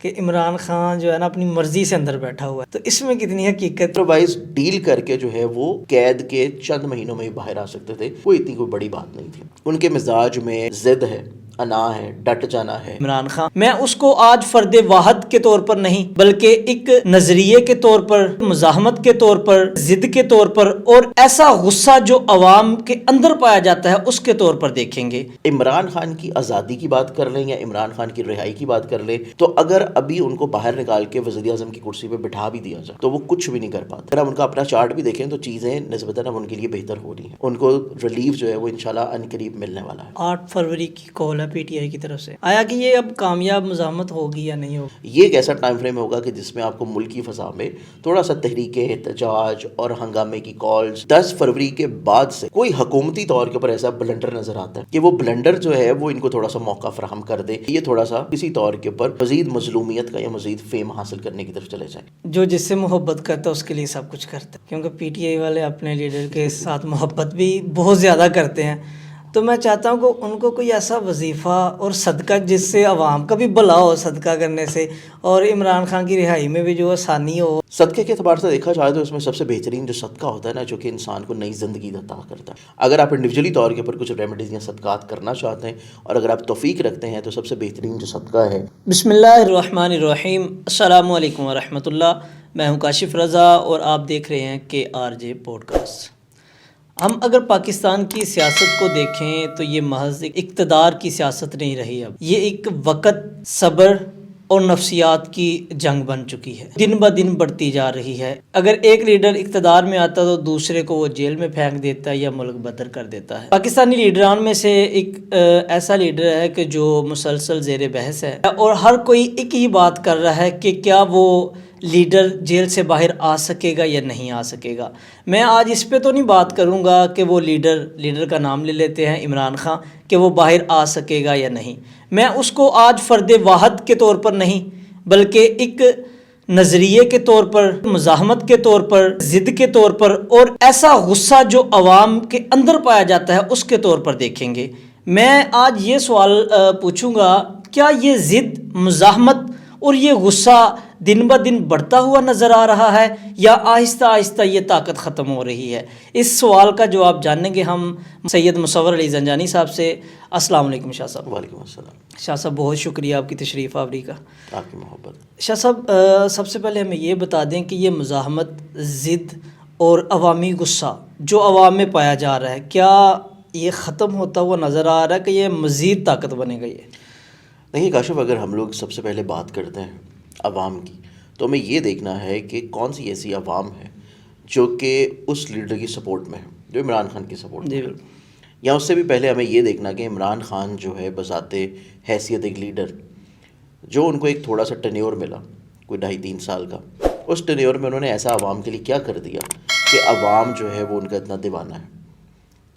کہ عمران خان جو ہے نا اپنی مرضی سے اندر بیٹھا ہوا ہے، تو اس میں کتنی حقیقت؟ ادروائز ڈیل کر کے جو ہے وہ قید کے چند مہینوں میں ہی باہر آ سکتے تھے، کوئی اتنی کوئی بڑی بات نہیں تھی۔ ان کے مزاج میں ضد ہے، انا ہے، ڈٹ جانا ہے۔ عمران خان میں اس کو آج فرد واحد کے طور پر نہیں بلکہ ایک نظریے کے طور پر، مزاحمت کے طور پر، ضد کے طور پر، اور ایسا غصہ جو عوام کے اندر پایا جاتا ہے اس کے طور پر دیکھیں گے۔ عمران خان کی آزادی کی بات کر لیں یا عمران خان کی رہائی کی بات کر لیں، تو اگر ابھی ان کو باہر نکال کے وزیر اعظم کی کرسی پہ بٹھا بھی دیا جائے تو وہ کچھ بھی نہیں کر پاتے۔ اگر ہم ان کا اپنا چارٹ بھی دیکھیں تو چیزیں نسبتاً اب ان کے لیے بہتر ہو رہی ہیں، ان کو ریلیف جو ہے وہ انشاءاللہ ان قریب ملنے والا ہے۔ 8 فروری کی کال ہے پی ٹی آئی کی طرف سے، آیا کہ یہ اب کامیاب مزاحمت ہوگی یا نہیں ہوگی؟ یہ ایک ایسا ٹائم فریم ہوگا کہ جس میں آپ کو ملکی فضا میں تھوڑا سا تحریک احتجاج اور ہنگامے کی کالز 10 فروری کے بعد سے کوئی حکومتی طور کے اوپر ایسا بلنڈر نظر آتا ہے کہ وہ بلنڈر جو ہے وہ ان کو تھوڑا سا موقع فراہم کر دے، یہ تھوڑا سا کسی طور کے اوپر مزید مظلومیت کا یا مزید فیم حاصل کرنے کی طرف چلے جائیں۔ جو جس سے محبت کرتا ہے اس کے لیے سب کچھ کرتا ہے، کیونکہ پی ٹی آئی والے اپنے لیڈر کے ساتھ محبت بھی بہت زیادہ کرتے ہیں۔ تو میں چاہتا ہوں کہ ان کو کوئی ایسا وظیفہ اور صدقہ جس سے عوام کا بھی بھلا ہو صدقہ کرنے سے، اور عمران خان کی رہائی میں بھی جو آسانی ہو۔ صدقے کے اعتبار سے دیکھا جائے تو اس میں سب سے بہترین جو صدقہ ہوتا ہے نا، جو کہ انسان کو نئی زندگی عطا کرتا ہے۔ اگر آپ انڈیویجولی طور کے اوپر کچھ ریمیڈیز یا صدقات کرنا چاہتے ہیں اور اگر آپ توفیق رکھتے ہیں تو سب سے بہترین جو صدقہ ہے۔ بسم اللہ الرحمن الرحیم، السلام علیکم ورحمۃ اللہ، میں ہوں کاشف رضا اور آپ دیکھ رہے ہیں KRJ پوڈکاسٹ۔ ہم اگر پاکستان کی سیاست کو دیکھیں تو یہ محض اقتدار کی سیاست نہیں رہی، اب یہ ایک وقت، صبر اور نفسیات کی جنگ بن چکی ہے، دن بہ دن بڑھتی جا رہی ہے۔ اگر ایک لیڈر اقتدار میں آتا تو دوسرے کو وہ جیل میں پھینک دیتا ہے یا ملک بدر کر دیتا ہے۔ پاکستانی لیڈران میں سے ایک ایسا لیڈر ہے کہ جو مسلسل زیر بحث ہے اور ہر کوئی ایک ہی بات کر رہا ہے کہ کیا وہ لیڈر جیل سے باہر آ سکے گا یا نہیں آ سکے گا۔ میں آج اس پہ تو نہیں بات کروں گا کہ وہ لیڈر کا نام لے لیتے ہیں عمران خان، کہ وہ باہر آ سکے گا یا نہیں۔ میں اس کو آج فرد واحد کے طور پر نہیں بلکہ ایک نظریے کے طور پر، مزاحمت کے طور پر، ضد کے طور پر، اور ایسا غصہ جو عوام کے اندر پایا جاتا ہے اس کے طور پر دیکھیں گے۔ میں آج یہ سوال پوچھوں گا، کیا یہ ضد، مزاحمت اور یہ غصہ دن بہ دن بڑھتا ہوا نظر آ رہا ہے یا آہستہ آہستہ یہ طاقت ختم ہو رہی ہے؟ اس سوال کا جواب جانیں گے ہم سید مصور علی زنجانی صاحب سے۔ السلام علیکم شاہ صاحب۔ وعلیکم السلام۔ شاہ صاحب بہت شکریہ آپ کی تشریف آوری کا۔ آپ کی محبت۔ شاہ صاحب سب سے پہلے ہمیں یہ بتا دیں کہ یہ مزاحمت، ضد اور عوامی غصہ جو عوام میں پایا جا رہا ہے، کیا یہ ختم ہوتا ہوا نظر آ رہا ہے کہ یہ مزید طاقت بنے گئی ہے؟ نہیں کاشف، اگر ہم لوگ سب سے پہلے بات کرتے ہیں عوام کی تو ہمیں یہ دیکھنا ہے کہ کون سی ایسی عوام ہے جو کہ اس لیڈر کی سپورٹ میں ہے، جو عمران خان کی سپورٹ میں ہے۔ یا اس سے بھی پہلے ہمیں یہ دیکھنا کہ عمران خان جو ہے بذات حیثیت ایک لیڈر، جو ان کو ایک تھوڑا سا ٹینیور ملا، کوئی 2.5-3 سال کا، اس ٹینیور میں انہوں نے ایسا عوام کے لیے کیا کر دیا کہ عوام جو ہے وہ ان کا اتنا دیوانہ ہے۔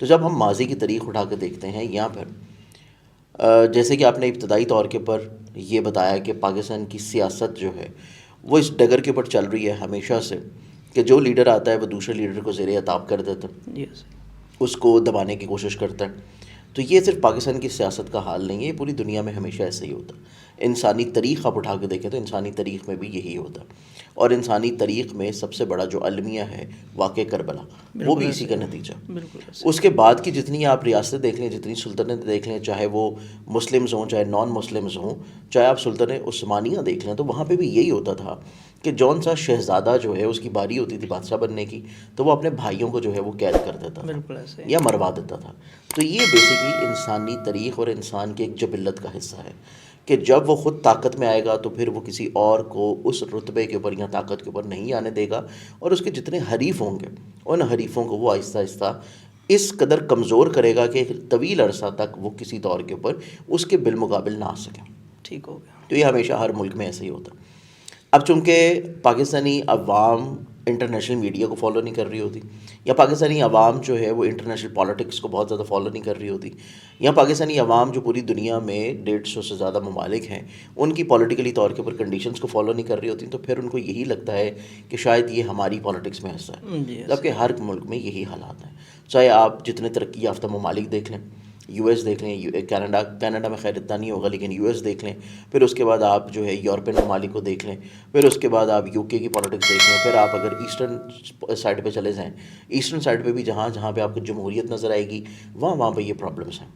تو جب ہم ماضی کی تاریخ اٹھا کے دیکھتے ہیں یہاں پر، جیسے کہ آپ نے ابتدائی طور کے پر یہ بتایا کہ پاکستان کی سیاست جو ہے وہ اس ڈگر کے اوپر چل رہی ہے ہمیشہ سے کہ جو لیڈر آتا ہے وہ دوسرے لیڈر کو زیر عتاب کر دیتا ہے، اس کو دبانے کی کوشش کرتا ہے۔ تو یہ صرف پاکستان کی سیاست کا حال نہیں ہے، یہ پوری دنیا میں ہمیشہ ایسے ہی ہوتا ہے۔ انسانی تاریخ آپ اٹھا کے دیکھیں تو انسانی تاریخ میں بھی یہی ہوتا ہے، اور انسانی تاریخ میں سب سے بڑا جو المیہ ہے واقع کربلا، وہ بھی اسی کا نتیجہ۔ اس کے بعد کی جتنی آپ ریاستیں دیکھ لیں، جتنی سلطنتیں دیکھ لیں، چاہے وہ مسلمز ہوں چاہے نان مسلمز ہوں، چاہے آپ سلطنت عثمانیہ دیکھ لیں، تو وہاں پہ بھی یہی ہوتا تھا کہ جون سا شہزادہ جو ہے اس کی باری ہوتی تھی بادشاہ بننے کی تو وہ اپنے بھائیوں کو جو ہے وہ قید کر دیتا تھا یا مروا دیتا تھا۔ تو یہ بیسیکلی انسانی تاریخ اور انسان کی ایک جبلت کا حصہ ہے کہ جب وہ خود طاقت میں آئے گا تو پھر وہ کسی اور کو اس رتبے کے اوپر یا طاقت کے اوپر نہیں آنے دے گا، اور اس کے جتنے حریف ہوں گے ان حریفوں کو وہ آہستہ آہستہ اس قدر کمزور کرے گا کہ طویل عرصہ تک وہ کسی دور کے اوپر اس کے بالمقابل نہ آ سکیں۔ ٹھیک ہو گیا۔ تو یہ ہمیشہ ہر ملک میں ایسے ہی ہوتا ہے۔ اب چونکہ پاکستانی عوام انٹرنیشنل میڈیا کو فالو نہیں کر رہی ہوتی، یا پاکستانی عوام جو ہے وہ انٹرنیشنل پالیٹکس کو بہت زیادہ فالو نہیں کر رہی ہوتی، یا پاکستانی عوام جو پوری دنیا میں 150 سے زیادہ ممالک ہیں ان کی پولیٹیکلی طور کے اوپر کنڈیشنز کو فالو نہیں کر رہی ہوتی، تو پھر ان کو یہی لگتا ہے کہ شاید یہ ہماری پالیٹکس میں حصہ ہے، جبکہ ہر ملک میں یہی حالات ہیں۔ چاہے آپ جتنے ترقی یافتہ ممالک دیکھ لیں، یو ایس دیکھ لیں، کینیڈا میں خیر اتنا نہیں ہوگا لیکن یو ایس دیکھ لیں، پھر اس کے بعد آپ جو ہے یورپین ممالک کو دیکھ لیں، پھر اس کے بعد آپ یو کے کی پالیٹکس دیکھ لیں، پھر آپ اگر ایسٹرن سائڈ پہ چلے جائیں، ایسٹرن سائڈ پہ بھی جہاں پہ آپ کو جمہوریت نظر آئے گی وہاں پہ یہ پرابلمس ہیں.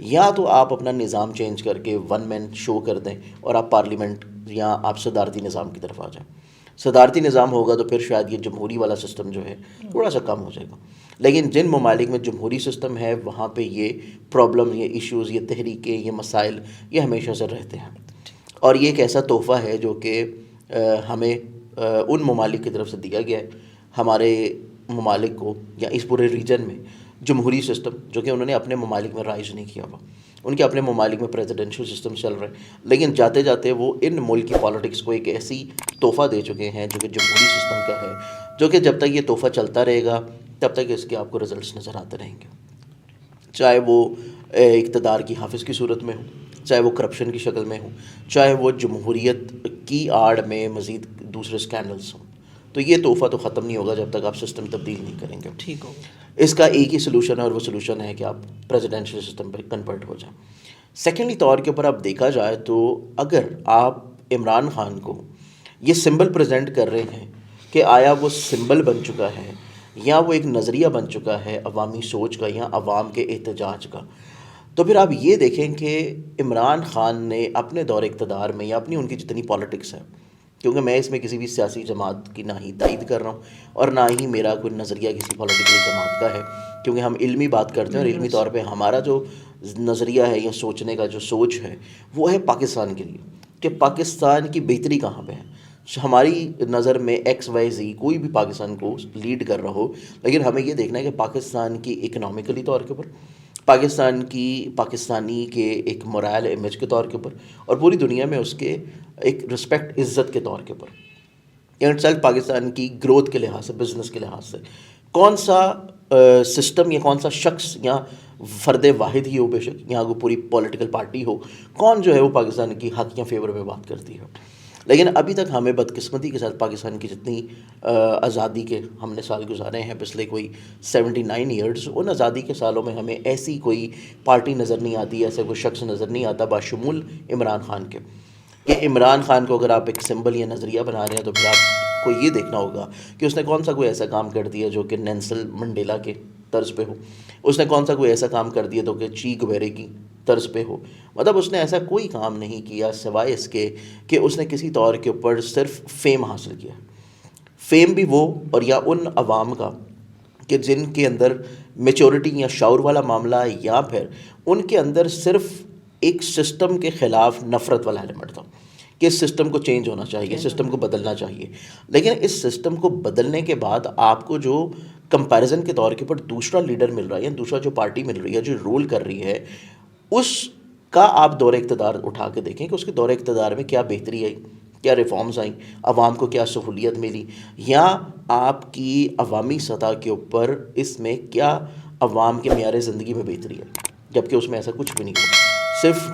یا تو آپ اپنا نظام چینج کر کے ون مین شو کر دیں اور آپ پارلیمنٹ یا آپ صدارتی نظام کی طرف آ جائیں. صدارتی نظام ہوگا تو پھر شاید یہ جمہوری والا سسٹم جو ہے تھوڑا سا کم ہو جائے گا. لیکن جن ممالک میں جمہوری سسٹم ہے وہاں پہ یہ پرابلم، یہ ایشوز، یہ تحریکیں، یہ مسائل یہ ہمیشہ سے رہتے ہیں. اور یہ ایک ایسا تحفہ ہے جو کہ ہمیں ان ممالک کی طرف سے دیا گیا ہے. ہمارے ممالک کو یا اس پورے ریجن میں جمہوری سسٹم جو کہ انہوں نے اپنے ممالک میں رائج نہیں کیا ہوا، ان کے اپنے ممالک میں پریزیڈنشل سسٹم چل رہے ہیں، لیکن جاتے جاتے وہ ان ملک کی پالیٹکس کو ایک ایسی تحفہ دے چکے ہیں جو کہ جمہوری سسٹم کا ہے، جو کہ جب تک یہ تحفہ چلتا رہے گا تب تک اس کے آپ کو رزلٹس نظر آتے رہیں گے، چاہے وہ اقتدار کی حافظ کی صورت میں ہو، چاہے وہ کرپشن کی شکل میں ہو، چاہے وہ جمہوریت کی آڑ میں مزید دوسرے اسکینڈلس ہوں. تو یہ تحفہ تو ختم نہیں ہوگا جب تک آپ سسٹم تبدیل نہیں کریں گے. ٹھیک ہوگا. اس کا ایک ہی سلوشن ہے اور وہ سلوشن ہے کہ آپ پریزیڈنشل سسٹم پہ کنورٹ ہو جائیں. سیکنڈلی طور کے اوپر آپ دیکھا جائے تو اگر آپ عمران خان کو یہ سمبل پریزنٹ کر رہے ہیں کہ آیا وہ سمبل بن چکا ہے یا وہ ایک نظریہ بن چکا ہے عوامی سوچ کا یا عوام کے احتجاج کا، تو پھر آپ یہ دیکھیں کہ عمران خان نے اپنے دور اقتدار میں یا اپنی ان کی جتنی پالیٹکس ہے، کیونکہ میں اس میں کسی بھی سیاسی جماعت کی نہ ہی تائید کر رہا ہوں اور نہ ہی میرا کوئی نظریہ کسی پولیٹیکل جماعت کا ہے، کیونکہ ہم علمی بات کرتے ہیں اور علمی طور پہ ہمارا جو نظریہ ہے یا سوچنے کا جو سوچ ہے وہ ہے پاکستان کے لیے کہ پاکستان کی بہتری کہاں پہ ہے. ہماری نظر میں ایکس وائی زی کوئی بھی پاکستان کو لیڈ کر رہا ہو، لیکن ہمیں یہ دیکھنا ہے کہ پاکستان کی اکنامکلی طور کے اوپر، پاکستان کی پاکستانی کے ایک مورائل امیج کے طور کے اوپر اور پوری دنیا میں اس کے ایک رسپیکٹ عزت کے طور کے اوپر، یا پاکستان کی گروتھ کے لحاظ سے، بزنس کے لحاظ سے کون سا سسٹم یا کون سا شخص یا فرد واحد ہی ہو، بے شک یہاں کو پوری پولیٹیکل پارٹی ہو، کون جو ہے وہ پاکستان کی حق یا فیور میں بات کرتی ہے. لیکن ابھی تک ہمیں بدقسمتی کے ساتھ پاکستان کی جتنی آزادی کے ہم نے سال گزارے ہیں پچھلے کوئی 79 ایئرز، ان آزادی کے سالوں میں ہمیں ایسی کوئی پارٹی نظر نہیں آتی، ایسا کوئی شخص نظر نہیں آتا باشمول عمران خان کے، کہ عمران خان کو اگر آپ ایک سمبل یا نظریہ بنا رہے ہیں تو پھر آپ کو یہ دیکھنا ہوگا کہ اس نے کون سا کوئی ایسا کام کر دیا جو کہ نیلسن منڈیلا کے طرز پہ ہو، اس نے کون سا کوئی ایسا کام کر دیا تو کہ چی گویرے کی طرز پہ ہو. مطلب اس نے ایسا کوئی کام نہیں کیا سوائے اس کے کہ اس نے کسی طور کے اوپر صرف فیم حاصل کیا. فیم بھی وہ اور یا ان عوام کا کہ جن کے اندر میچورٹی یا شعور والا معاملہ ہے، یا پھر ان کے اندر صرف ایک سسٹم کے خلاف نفرت والا ایلیمنٹ تھا کہ اس سسٹم کو چینج ہونا چاہیے، سسٹم کو بدلنا چاہیے. لیکن اس سسٹم کو بدلنے کے بعد آپ کو جو کمپیریزن کے طور کے اوپر دوسرا لیڈر مل رہا ہے یا دوسرا جو پارٹی مل رہی ہے جو رول کر رہی ہے، اس کا آپ دور اقتدار اٹھا کے دیکھیں کہ اس کے دور اقتدار میں کیا بہتری آئی، کیا ریفارمز آئیں، عوام کو کیا سہولیت ملی، یا آپ کی عوامی سطح کے اوپر اس میں کیا عوام کے معیار زندگی میں بہتری ہے. جبکہ اس میں ایسا کچھ بھی نہیں ہوا، صرف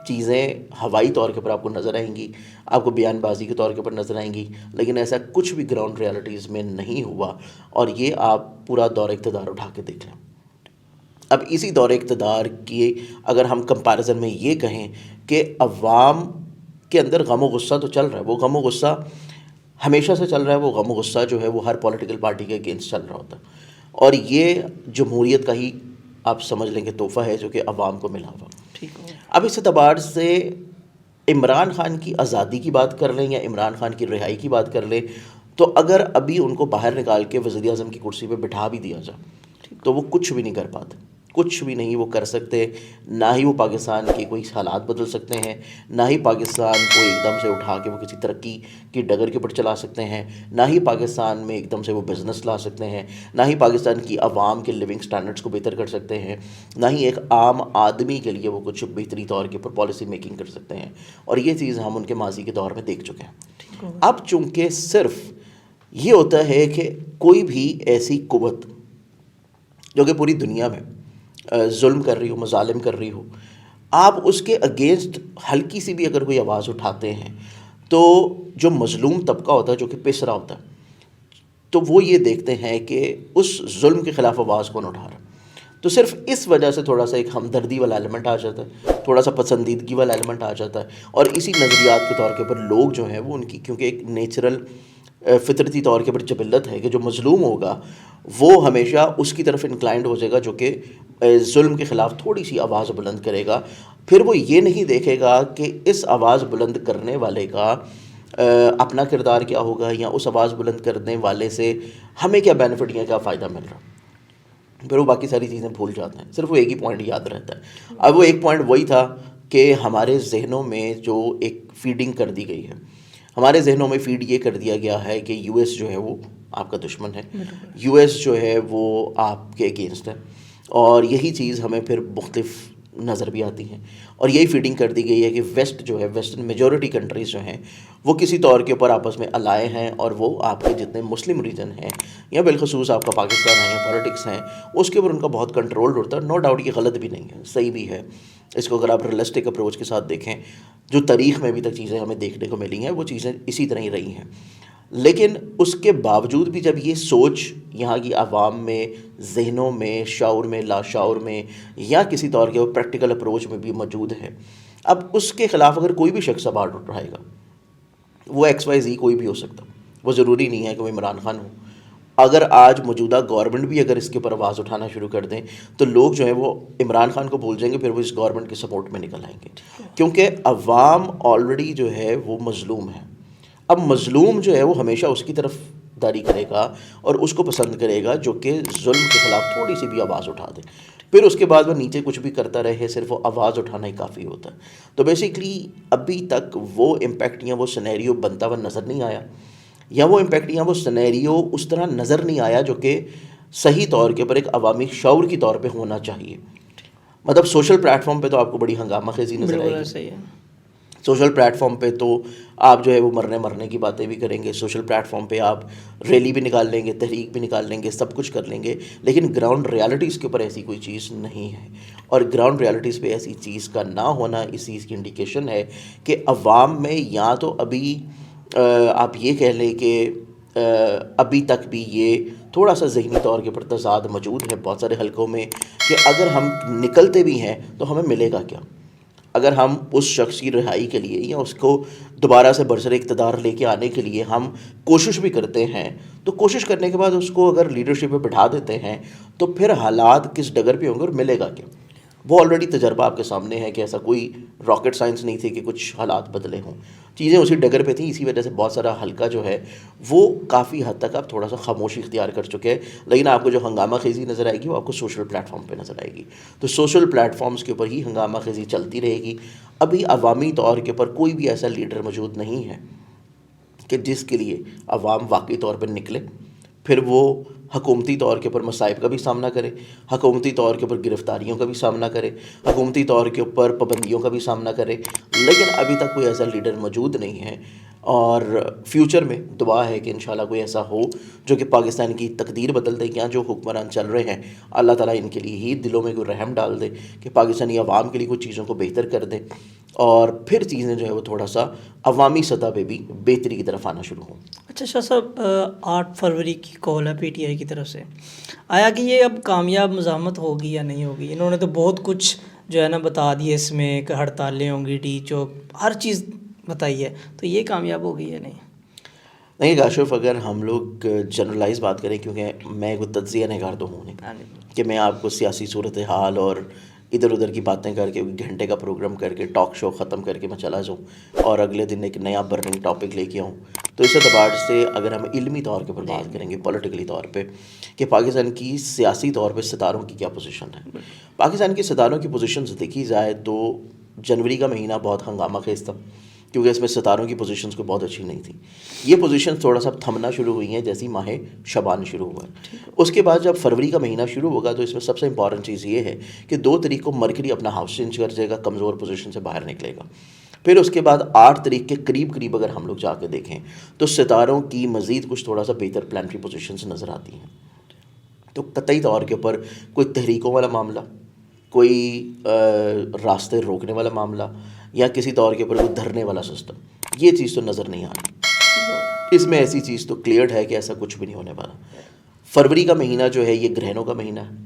چیزیں ہوائی طور کے اوپر آپ کو نظر آئیں گی، آپ کو بیان بازی کے طور کے اوپر نظر آئیں گی، لیکن ایسا کچھ بھی گراؤنڈ ریالٹیز میں نہیں ہوا. اور یہ آپ پورا دور اقتدار اٹھا کے دیکھ لیں. اب اسی دور اقتدار کی اگر ہم کمپیریزن میں یہ کہیں کہ عوام کے اندر غم و غصہ تو چل رہا ہے، وہ غم و غصہ ہمیشہ سے چل رہا ہے، وہ غم و غصہ جو ہے وہ ہر پولیٹیکل پارٹی کے اگینسٹ چل رہا ہوتا ہے، اور یہ جمہوریت کا ہی آپ سمجھ لیں کہ تحفہ ہے جو کہ عوام کو ملا ہوا. اب اس اعتبار سے عمران خان کی آزادی کی بات کر لیں یا عمران خان کی رہائی کی بات کر لیں، تو اگر ابھی ان کو باہر نکال کے وزیر اعظم کی کرسی پہ بٹھا بھی دیا جائے تو وہ کچھ بھی نہیں کر پاتے، کچھ بھی نہیں وہ کر سکتے. نہ ہی وہ پاکستان کے کوئی حالات بدل سکتے ہیں، نہ ہی پاکستان کو ایک دم سے اٹھا کے وہ کسی ترقی کی ڈگر کے اوپر چلا سکتے ہیں، نہ ہی پاکستان میں ایک دم سے وہ بزنس لا سکتے ہیں، نہ ہی پاکستان کی عوام کے لیونگ سٹینڈرڈس کو بہتر کر سکتے ہیں، نہ ہی ایک عام آدمی کے لیے وہ کچھ بہتری طور کے اوپر پالیسی میکنگ کر سکتے ہیں. اور یہ چیز ہم ان کے ماضی کے دور میں دیکھ چکے ہیں. اب چونکہ صرف یہ ہوتا ہے کہ کوئی بھی ایسی قوت جو کہ پوری دنیا میں ظلم کر رہی ہو، مظالم کر رہی ہو، آپ اس کے اگینسٹ ہلکی سی بھی اگر کوئی آواز اٹھاتے ہیں تو جو مظلوم طبقہ ہوتا ہے، جو کہ پس رہا ہوتا ہے، تو وہ یہ دیکھتے ہیں کہ اس ظلم کے خلاف آواز کون اٹھا رہا ہے. تو صرف اس وجہ سے تھوڑا سا ایک ہمدردی والا ایلیمنٹ آ جاتا ہے, تھوڑا سا پسندیدگی والا ایلیمنٹ آ جاتا ہے, اور اسی نظریات کے طور کے اوپر لوگ جو ہیں وہ ان کی, کیونکہ ایک نیچرل فطرتی طور کے اوپر جبلت ہے کہ جو مظلوم ہوگا وہ ہمیشہ اس کی طرف انکلائنڈ ہو جائے گا جو کہ ظلم کے خلاف تھوڑی سی آواز بلند کرے گا. پھر وہ یہ نہیں دیکھے گا کہ اس آواز بلند کرنے والے کا اپنا کردار کیا ہوگا, یا اس آواز بلند کرنے والے سے ہمیں کیا بینیفٹ یا کیا فائدہ مل رہا. پھر وہ باقی ساری چیزیں بھول جاتے ہیں, صرف وہ ایک ہی پوائنٹ یاد رہتا ہے. اب وہ ایک پوائنٹ وہی تھا کہ ہمارے ذہنوں میں جو ایک فیڈنگ کر دی گئی ہے, ہمارے ذہنوں میں فیڈ یہ کر دیا گیا ہے کہ یو ایس جو ہے وہ آپ کا دشمن ہے, یو ایس جو ہے وہ آپ کے اگینسٹ ہے, اور یہی چیز ہمیں پھر مختلف نظر بھی آتی ہیں. اور یہی فیڈنگ کر دی گئی ہے کہ ویسٹ جو ہے, ویسٹرن میجورٹی کنٹریز جو ہیں وہ کسی طور کے اوپر آپس میں الائے ہیں, اور وہ آپ کے جتنے مسلم ریجن ہیں یا بالخصوص آپ کا پاکستان ہے یا پولیٹکس ہیں اس کے اوپر ان کا بہت کنٹرول ہوتا ہے. نو ڈاؤٹ یہ غلط بھی نہیں ہے, صحیح بھی ہے. اس کو اگر آپ ریئلسٹک اپروچ کے ساتھ دیکھیں, جو تاریخ میں ابھی تک چیزیں ہمیں دیکھنے کو ملی ہیں وہ چیزیں اسی طرح ہی رہی ہیں. لیکن اس کے باوجود بھی جب یہ سوچ یہاں کی عوام میں, ذہنوں میں, شعور میں, لاشعور میں, یا کسی طور کے پریکٹیکل اپروچ میں بھی موجود ہے, اب اس کے خلاف اگر کوئی بھی شخص آواز اٹھائے گا, وہ ایکس وائی زی کوئی بھی ہو سکتا, وہ ضروری نہیں ہے کہ وہ عمران خان ہو. اگر آج موجودہ گورنمنٹ بھی اگر اس کے اوپر آواز اٹھانا شروع کر دیں تو لوگ جو ہیں وہ عمران خان کو بھول جائیں گے, پھر وہ اس گورنمنٹ کے سپورٹ میں نکل آئیں گے, کیونکہ عوام آلریڈی جو ہے وہ مظلوم ہے. اب مظلوم جو ہے وہ ہمیشہ اس کی طرف داری کرے گا اور اس کو پسند کرے گا جو کہ ظلم کے خلاف تھوڑی سی بھی آواز اٹھا دے. پھر اس کے بعد وہ نیچے کچھ بھی کرتا رہے, صرف وہ آواز اٹھانا ہی کافی ہوتا ہے. تو بیسیکلی ابھی تک وہ امپیکٹ یا وہ سینیریو بنتا ہوا نظر نہیں آیا, یا وہ امپیکٹ یا وہ سینیریو اس طرح نظر نہیں آیا جو کہ صحیح طور کے اوپر ایک عوامی شعور کی طور پہ ہونا چاہیے. مطلب سوشل پلیٹ فارم پہ تو آپ کو بڑی ہنگامہ خیزی نظر آئے گی. سوشل پلیٹ فارم پہ تو آپ جو ہے وہ مرنے کی باتیں بھی کریں گے, سوشل پلیٹ فارم پہ آپ ریلی بھی نکال لیں گے, تحریک بھی نکال لیں گے, سب کچھ کر لیں گے, لیکن گراؤنڈ ریالٹیز کے اوپر ایسی کوئی چیز نہیں ہے. اور گراؤنڈ ریالٹیز پہ ایسی چیز کا نہ ہونا اس چیز کی انڈیکیشن ہے کہ عوام میں یا تو ابھی آپ یہ کہہ لیں کہ ابھی تک بھی یہ تھوڑا سا ذہنی طور کے اوپر تضاد موجود ہے بہت سارے حلقوں میں کہ اگر ہم نکلتے بھی ہیں تو ہمیں ملے گا کیا. اگر ہم اس شخص کی رہائی کے لیے یا اس کو دوبارہ سے برسر اقتدار لے کے آنے کے لیے ہم کوشش بھی کرتے ہیں, تو کوشش کرنے کے بعد اس کو اگر لیڈرشپ پہ بٹھا دیتے ہیں تو پھر حالات کس ڈگر پہ ہوں گے اور ملے گا کیا. وہ آلریڈی تجربہ آپ کے سامنے ہے کہ ایسا کوئی راکٹ سائنس نہیں تھی کہ کچھ حالات بدلے ہوں, چیزیں اسی ڈگر پہ تھیں. اسی وجہ سے بہت سارا حلقہ جو ہے وہ کافی حد تک آپ تھوڑا سا خاموشی اختیار کر چکے ہیں, لیکن آپ کو جو ہنگامہ خیزی نظر آئے گی وہ آپ کو سوشل پلیٹ فارم پہ نظر آئے گی. تو سوشل پلیٹ فارمز کے اوپر ہی ہنگامہ خیزی چلتی رہے گی. ابھی عوامی طور کے اوپر کوئی بھی ایسا لیڈر موجود نہیں ہے کہ جس کے لیے عوام واقعی طور پر نکلے, پھر وہ حکومتی طور کے اوپر مصائب کا بھی سامنا کرے, حکومتی طور کے اوپر گرفتاریوں کا بھی سامنا کرے, حکومتی طور کے اوپر پابندیوں کا بھی سامنا کرے. لیکن ابھی تک کوئی ایسا لیڈر موجود نہیں ہے, اور فیوچر میں دعا ہے کہ انشاءاللہ کوئی ایسا ہو جو کہ پاکستان کی تقدیر بدل دے. یا جو حکمران چل رہے ہیں اللہ تعالیٰ ان کے لیے ہی دلوں میں کوئی رحم ڈال دے کہ پاکستانی عوام کے لیے کچھ چیزوں کو بہتر کر دے, اور پھر چیزیں جو ہے وہ تھوڑا سا عوامی سطح پہ بھی بہتری کی طرف آنا شروع ہوں. اچھا شاہ صاحب, 8 فروری کی کال ہے پی ٹی آئی کی طرف سے, آیا کہ یہ اب کامیاب مزاحمت ہوگی یا نہیں ہوگی؟ انہوں نے تو بہت کچھ جو ہے نا بتا دیے اس میں, کہ ہڑتالیں ہوں گی, ڈی چوک, ہر چیز بتائی ہے, تو یہ کامیاب ہوگی یا نہیں؟ نہیں کاشف, اگر ہم لوگ جنرلائز بات کریں, کیونکہ میں کوئی تجزیہ نگار تو ہوں نہیں کہ میں آپ کو سیاسی صورتحال اور ادھر ادھر کی باتیں کر کے گھنٹے کا پروگرام کر کے ٹاک شو ختم کر کے میں چلا جاؤں اور اگلے دن ایک نیا برننگ ٹاپک لے کے آؤں. تو اس اعتبار سے اگر ہم علمی طور کے اوپر بات کریں گے, پولیٹیکلی طور پہ, کہ پاکستان کی سیاسی طور پہ ستاروں کی کیا پوزیشن ہے. پاکستان کی ستاروں کی پوزیشنز دیکھی جائے تو جنوری کا مہینہ بہت ہنگامہ خیز تھا, کیونکہ اس میں ستاروں کی پوزیشنز کو بہت اچھی نہیں تھی. یہ پوزیشنز تھوڑا سا تھمنا شروع ہوئی ہیں جیسی ماہ شعبان شروع ہوا ہے. اس کے بعد جب فروری کا مہینہ شروع ہوگا تو اس میں سب سے امپورٹنٹ چیز یہ ہے کہ 2 تاریخ کو مرکری اپنا ہاؤس چینج کر جائے گا, کمزور پوزیشن سے باہر نکلے گا. پھر اس کے بعد 8 تاریخ کے قریب اگر ہم لوگ جا کے دیکھیں تو ستاروں کی مزید کچھ تھوڑا سا بہتر پلانٹری پوزیشنز نظر آتی ہیں. تو قطعی طور کے اوپر کوئی تحریکوں والا معاملہ, کوئی راستے روکنے والا معاملہ, یا کسی طور کے اوپر کوئی دھرنے والا سسٹم, یہ چیز تو نظر نہیں آ رہی. اس میں ایسی چیز تو کلیئرڈ ہے کہ ایسا کچھ بھی نہیں ہونے والا. فروری کا مہینہ جو ہے یہ گرہنوں کا مہینہ ہے.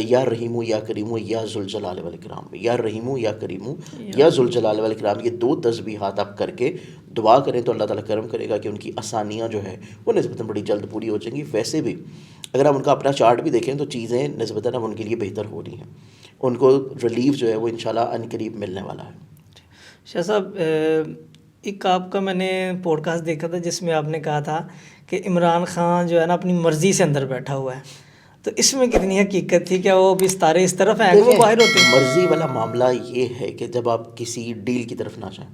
یا رحیم یا کریم یا ذوالجلال والاکرام، یا رحیم یا کریم یا ذوالجلال والاکرام، یہ 2 تسبیحات آپ کر کے دعا کریں تو اللہ تعالیٰ کرم کرے گا کہ ان کی آسانیاں جو ہے وہ نسبتاً بڑی جلد پوری ہو جائیں گی۔ ویسے بھی اگر آپ ان کا اپنا چارٹ بھی دیکھیں تو چیزیں نسبتاً اب ان کے لیے بہتر ہو رہی ہیں، ان کو ریلیف جو ہے وہ انشاءاللہ ان قریب ملنے والا ہے۔ شاہ صاحب، ایک آپ کا میں نے پوڈ کاسٹ دیکھا تھا جس میں آپ نے کہا تھا کہ عمران خان جو ہے نا اپنی مرضی سے اندر بیٹھا ہوا ہے، تو اس میں کتنی حقیقت تھی؟ کیا وہ بھی ستارے اس طرف ہیں کہ وہ باہر ہوتے ہیں؟ مرضی والا معاملہ یہ ہے کہ جب آپ کسی ڈیل کی طرف نہ جائیں،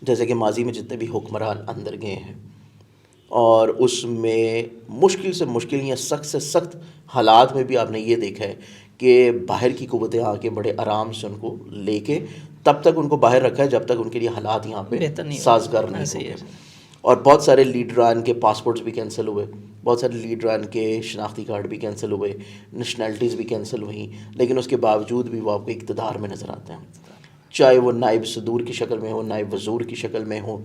جیسے کہ ماضی میں جتنے بھی حکمران اندر گئے ہیں اور اس میں مشکل سے مشکل یا سخت سے سخت حالات میں بھی آپ نے یہ دیکھا ہے کہ باہر کی قوتیں آ کے بڑے آرام سے ان کو لے کے تب تک ان کو باہر رکھا ہے جب تک ان کے لیے حالات یہاں پہ سازگار نہیں ہوئے۔ اور بہت سارے لیڈران کے پاسپورٹس بھی کینسل ہوئے، بہت سارے لیڈران کے شناختی کارڈ بھی کینسل ہوئے، نیشنلٹیز بھی کینسل ہوئیں، لیکن اس کے باوجود بھی وہ آپ کو اقتدار میں نظر آتے ہیں، چاہے وہ نائب صدور کی شکل میں ہو، نائب وزور کی شکل میں ہو،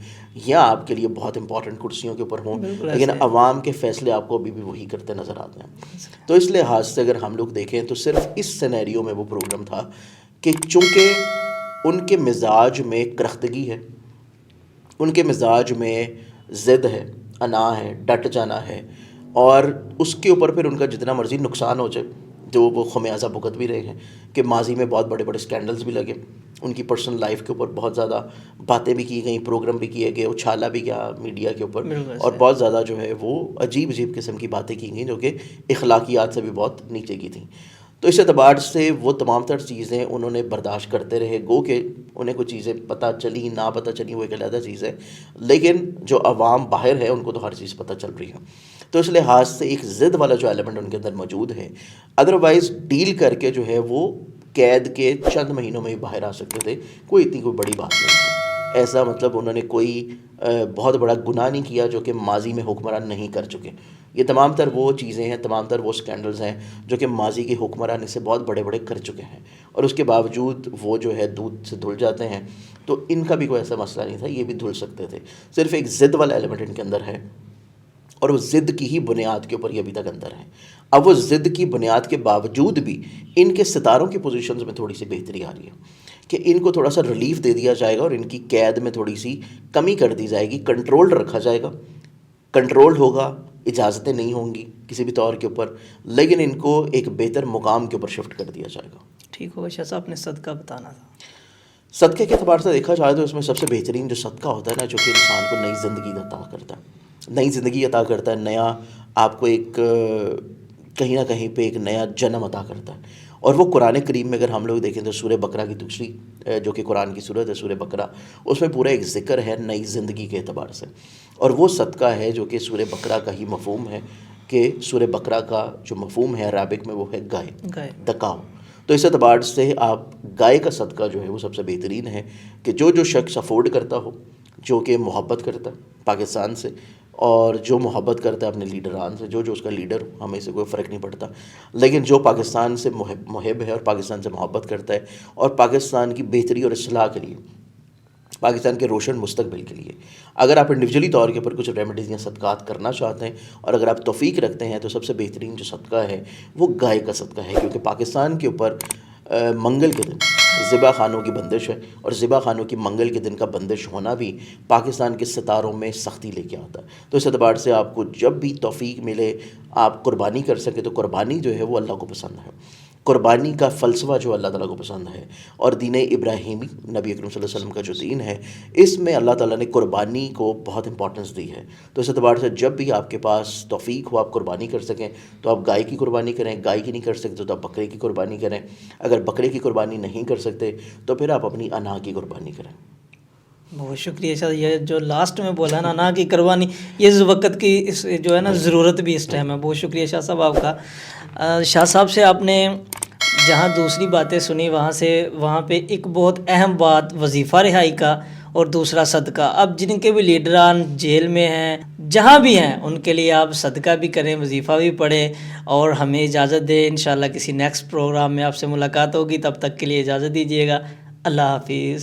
یا آپ کے لیے بہت امپورٹنٹ کرسیوں کے اوپر ہوں، لیکن عوام کے فیصلے آپ کو ابھی بھی وہی کرتے نظر آتے ہیں۔ تو اس لحاظ سے اگر ہم لوگ دیکھیں تو صرف اس سینیریو میں وہ پرابلم تھا کہ چونکہ ان کے مزاج میں کرختگی ہے، ان کے مزاج میں ضد ہے، انا ہے، ڈٹ جانا ہے، اور اس کے اوپر پھر ان کا جتنا مرضی نقصان ہو جائے جو وہ خمیازہ بھگت بھی رہے ہیں کہ ماضی میں بہت بڑے بڑے سکینڈلز بھی لگے، ان کی پرسنل لائف کے اوپر بہت زیادہ باتیں بھی کی گئیں، پروگرام بھی کیے گئے، اچھالا بھی گیا میڈیا کے اوپر، اور بہت زیادہ جو ہے وہ عجیب عجیب قسم کی باتیں کی گئیں جو کہ اخلاقیات سے بھی بہت نیچے کی تھیں۔ تو اس اعتبار سے وہ تمام تر چیزیں انہوں نے برداشت کرتے رہے، گو کہ انہیں کچھ چیزیں پتہ چلی نہ پتہ چلی وہ ایک علیحدہ چیز ہے، لیکن جو عوام باہر ہے ان کو تو ہر چیز پتہ چل رہی ہے۔ تو اس لحاظ سے ایک ضد والا جو ایلیمنٹ ان کے اندر موجود ہے، ادروائز ڈیل کر کے جو ہے وہ قید کے چند مہینوں میں ہی باہر آ سکتے تھے، کوئی اتنی کوئی بڑی بات نہیں تھی، ایسا مطلب انہوں نے کوئی بہت بڑا گناہ نہیں کیا جو کہ ماضی میں حکمران نہیں کر چکے۔ یہ تمام تر وہ چیزیں ہیں، تمام تر وہ سکینڈلز ہیں جو کہ ماضی کے حکمران سے بہت بڑے بڑے کر چکے ہیں، اور اس کے باوجود وہ جو ہے دودھ سے دھل جاتے ہیں۔ تو ان کا بھی کوئی ایسا مسئلہ نہیں تھا، یہ بھی دھل سکتے تھے، صرف ایک ضد والا ایلیمنٹ ان کے اندر ہے، اور وہ ضد کی ہی بنیاد کے اوپر یہ ابھی تک اندر ہے۔ اب وہ ضد کی بنیاد کے باوجود بھی ان کے ستاروں کی پوزیشنز میں تھوڑی سی بہتری آ رہی ہے کہ ان کو تھوڑا سا ریلیف دے دیا جائے گا اور ان کی قید میں تھوڑی سی کمی کر دی جائے گی، کنٹرول رکھا جائے گا، کنٹرول ہوگا، اجازتیں نہیں ہوں گی کسی بھی طور کے اوپر، لیکن ان کو ایک بہتر مقام کے اوپر شفٹ کر دیا جائے گا۔ ٹھیک ہوگا شاہ صاحب، نے صدقہ بتانا تھا۔ صدقے کے اعتبار سے دیکھا جائے تو اس میں سب سے بہترین جو صدقہ ہوتا ہے نا، جو کہ انسان کو نئی زندگی عطا کرتا ہے، نئی زندگی عطا کرتا ہے، نیا آپ کو ایک کہیں نہ کہیں پہ ایک نیا جنم عطا کرتا ہے، اور وہ قرآن کریم میں اگر ہم لوگ دیکھیں تو سورہ بقرہ کی دوسری جو کہ قرآن کی سورت ہے سورہ بقرہ، اس میں پورا ایک ذکر ہے نئی زندگی کے اعتبار سے، اور وہ صدقہ ہے جو کہ سورہ بقرہ کا ہی مفہوم ہے، کہ سورہ بقرہ کا جو مفہوم ہے عربک میں وہ ہے گائے، دکاؤ۔ تو اس اعتبار سے آپ گائے کا صدقہ جو ہے وہ سب سے بہترین ہے کہ جو شخص افورڈ کرتا ہو، جو کہ محبت کرتا ہے پاکستان سے، اور جو محبت کرتا ہے اپنے لیڈران سے، جو اس کا لیڈر ہو، ہمیں سے کوئی فرق نہیں پڑتا، لیکن جو پاکستان سے محب ہے اور پاکستان سے محبت کرتا ہے اور پاکستان کی بہتری اور اصلاح کے لیے، پاکستان کے روشن مستقبل کے لیے اگر آپ انڈیویجولی طور کے اوپر کچھ ریمیڈیز یا صدقات کرنا چاہتے ہیں، اور اگر آپ توفیق رکھتے ہیں، تو سب سے بہترین جو صدقہ ہے وہ گائے کا صدقہ ہے، کیونکہ پاکستان کے اوپر منگل کے دن ذبح خانوں کی بندش ہے، اور ذبح خانوں کی منگل کے دن کا بندش ہونا بھی پاکستان کے ستاروں میں سختی لے کے آتا ہے۔ تو اس اعتبار سے آپ کو جب بھی توفیق ملے آپ قربانی کر سکیں، تو قربانی جو ہے وہ اللہ کو پسند ہے، قربانی کا فلسفہ جو اللہ تعالیٰ کو پسند ہے، اور دین ابراہیمی نبی اکرم صلی اللہ علیہ وسلم کا جو دین ہے، اس میں اللہ تعالیٰ نے قربانی کو بہت امپورٹنس دی ہے۔ تو اس اعتبار سے جب بھی آپ کے پاس توفیق ہو آپ قربانی کر سکیں تو آپ گائے کی قربانی کریں، گائے کی نہیں کر سکتے تو آپ بکرے کی قربانی کریں، اگر بکرے کی قربانی نہیں کر سکتے تو پھر آپ اپنی انا کی قربانی کریں۔ بہت شکریہ شاہ، یہ جو لاسٹ میں بولا نا انا کی قربانی، یہ اس وقت کی جو ہے نا ضرورت بھی اس ٹائم ہے۔ بہت شکریہ شاہ صاحب آپ کا۔ شاہ صاحب سے آپ نے جہاں دوسری باتیں سنی وہاں پہ ایک بہت اہم بات وظیفہ رہائی کا اور دوسرا صدقہ۔ اب جن کے بھی لیڈران جیل میں ہیں، جہاں بھی ہیں، ان کے لیے آپ صدقہ بھی کریں، وظیفہ بھی پڑھیں، اور ہمیں اجازت دیں، انشاءاللہ کسی نیکسٹ پروگرام میں آپ سے ملاقات ہوگی، تب تک کے لیے اجازت دیجیے گا۔ اللہ حافظ۔